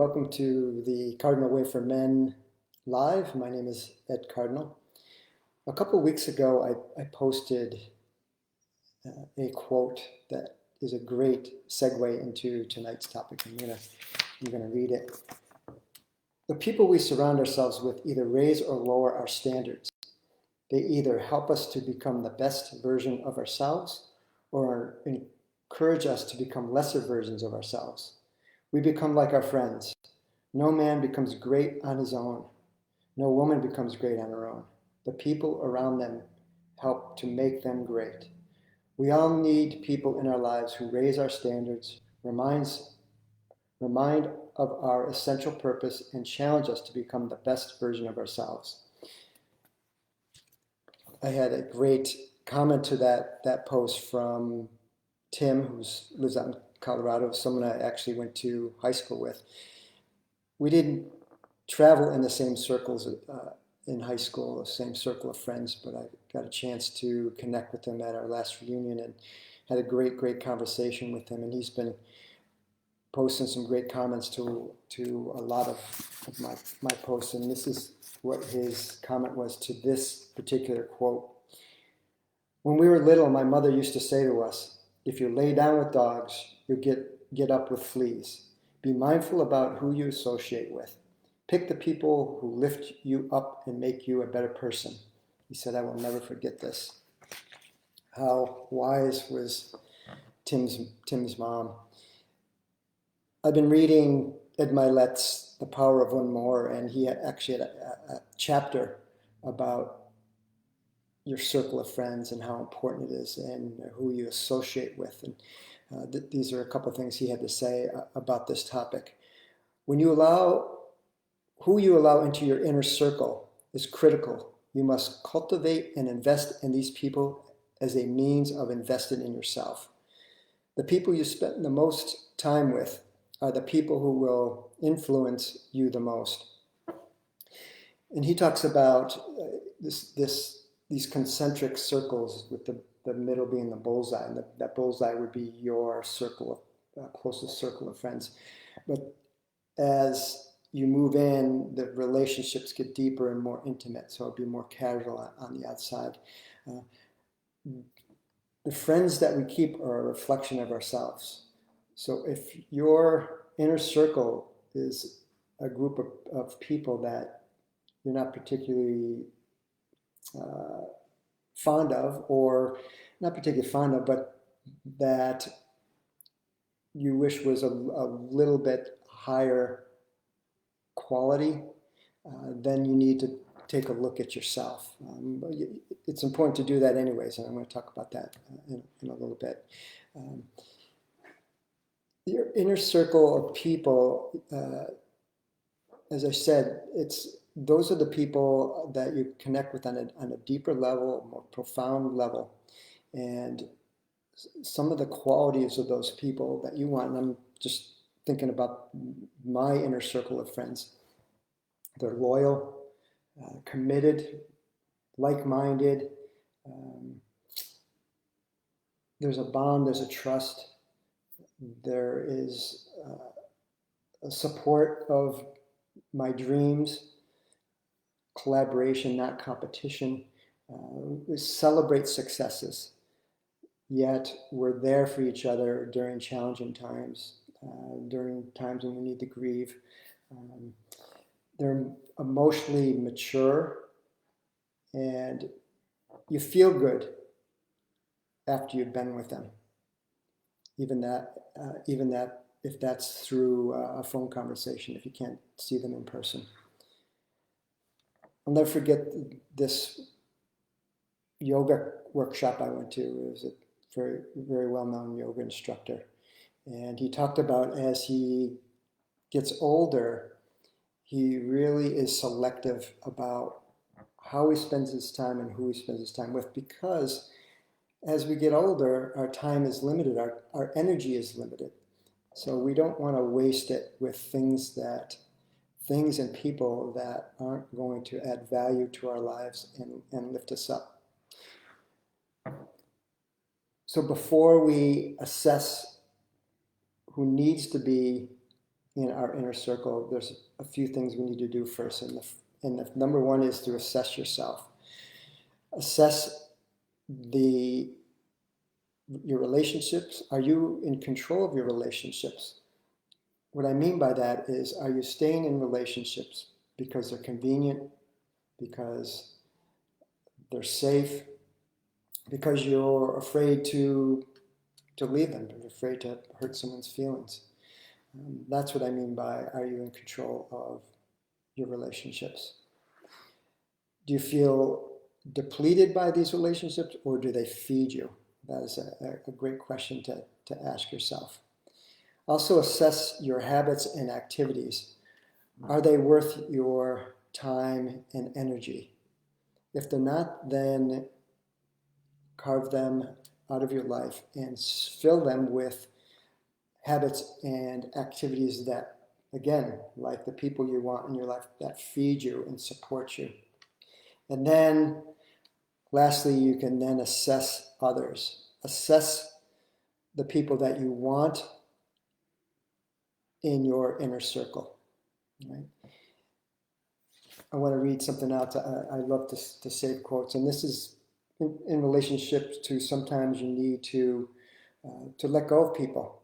welcome to the Cardinal Way for Men Live. My name is Ed Cardinal. A couple of weeks ago, I posted a quote that is a great segue into tonight's topic. I'm gonna read it. The people we surround ourselves with either raise or lower our standards. They either help us to become the best version of ourselves or encourage us to become lesser versions of ourselves. We become like our friends. No man becomes great on his own. No woman becomes great on her own. The people around them help to make them great. We all need people in our lives who raise our standards, remind of our essential purpose, and challenge us to become the best version of ourselves. I had a great comment to that post from Tim, who lives out in Colorado, someone I actually went to high school with. We didn't travel in the same circles in high school, the same circle of friends, but I got a chance to connect with him at our last reunion and had a great conversation with him. And he's been posting some great comments to a lot of my posts. And this is what his comment was to this particular quote. When we were little, my mother used to say to us, if you lay down with dogs, you'll get up with fleas. Be mindful about who you associate with. Pick the people who lift you up and make you a better person. He said, I will never forget this. How wise was Tim's mom. I've been reading Ed Milet's The Power of One More, and he actually had a chapter about your circle of friends and how important it is and who you associate with. And these are a couple of things he had to say about this topic. Who you allow into your inner circle is critical. You must cultivate and invest in these people as a means of investing in yourself. The people you spend the most time with are the people who will influence you the most. And he talks about these concentric circles with the middle being the bullseye. And that bullseye would be your circle, closest circle of friends. But as you move in, the relationships get deeper and more intimate, so it'll be more casual on the outside. The friends that we keep are a reflection of ourselves. So if your inner circle is a group of people that you're not particularly fond of, or not particularly fond of, but that you wish was a little bit higher quality, then you need to take a look at yourself. It's important to do that anyways, and I'm going to talk about that in a little bit. Your inner circle of people, as I said, those are the people that you connect with on a deeper level, a more profound level. And some of the qualities of those people that you want, and I'm just thinking about my inner circle of friends. They're loyal, committed, like-minded. There's a bond, there's a trust. There is a support of my dreams, collaboration, not competition. We celebrate successes, yet we're there for each other during challenging times, during times when we need to grieve. They're emotionally mature, and you feel good after you've been with them. Even that if that's through a phone conversation, if you can't see them in person. I'll never forget this yoga workshop I went to. It was a very well-known yoga instructor. And he talked about as he gets older, he really is selective about how he spends his time and who he spends his time with, because as we get older, our time is limited, our energy is limited. So we don't want to waste it with things and people that aren't going to add value to our lives and lift us up. So before we assess who needs to be in our inner circle, there's a few things we need to do first. And the number one is to assess yourself. Assess your relationships. Are you in control of your relationships? What I mean by that is, are you staying in relationships because they're convenient, because they're safe, because you're afraid to leave them, you're afraid to hurt someone's feelings? That's what I mean by, are you in control of your relationships? Do you feel depleted by these relationships, or do they feed you? That is a great question to ask yourself. Also assess your habits and activities. Are they worth your time and energy? If they're not, then carve them out of your life and fill them with habits and activities that, again, like the people you want in your life, that feed you and support you. And then lastly, you can then assess others. Assess the people that you want in your inner circle. Right? I want to read something out. I love to save quotes, and this is in relationships to sometimes you need to let go of people.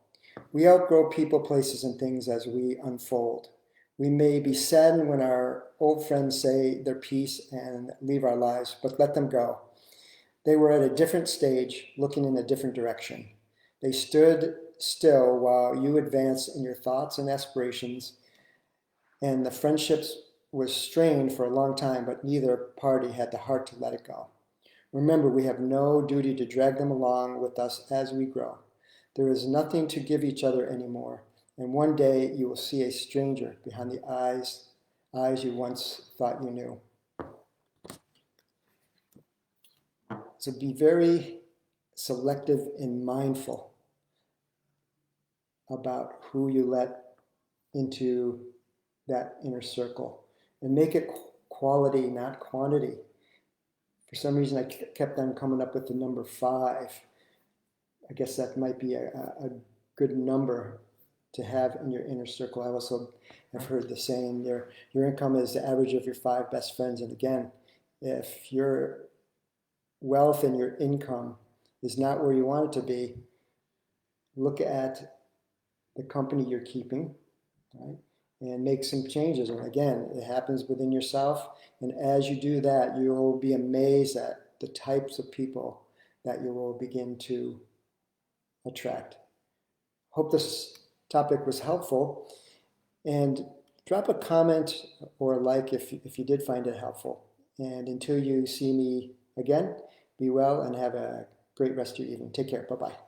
We outgrow people, places, and things as we unfold. We may be saddened when our old friends say their piece and leave our lives, but let them go. They were at a different stage, looking in a different direction. They stood still while you advanced in your thoughts and aspirations, and the friendships was strained for a long time, but neither party had the heart to let it go. Remember, we have no duty to drag them along with us as we grow. There is nothing to give each other anymore, and one day you will see a stranger behind the eyes you once thought you knew. So be very selective and mindful about who you let into that inner circle, and make it quality, not quantity. For some reason, I kept on coming up with the number 5. I guess that might be a good number to have in your inner circle. I also have heard the saying, your income is the average of your 5 best friends. And again, if your wealth and your income is not where you want it to be, look at the company you're keeping, right? And make some changes. And again, it happens within yourself. And as you do that, you'll be amazed at the types of people that you will begin to attract. Hope this topic was helpful. And drop a comment or a like if you did find it helpful. And until you see me again, be well and have a great rest of your evening. Take care. Bye-bye.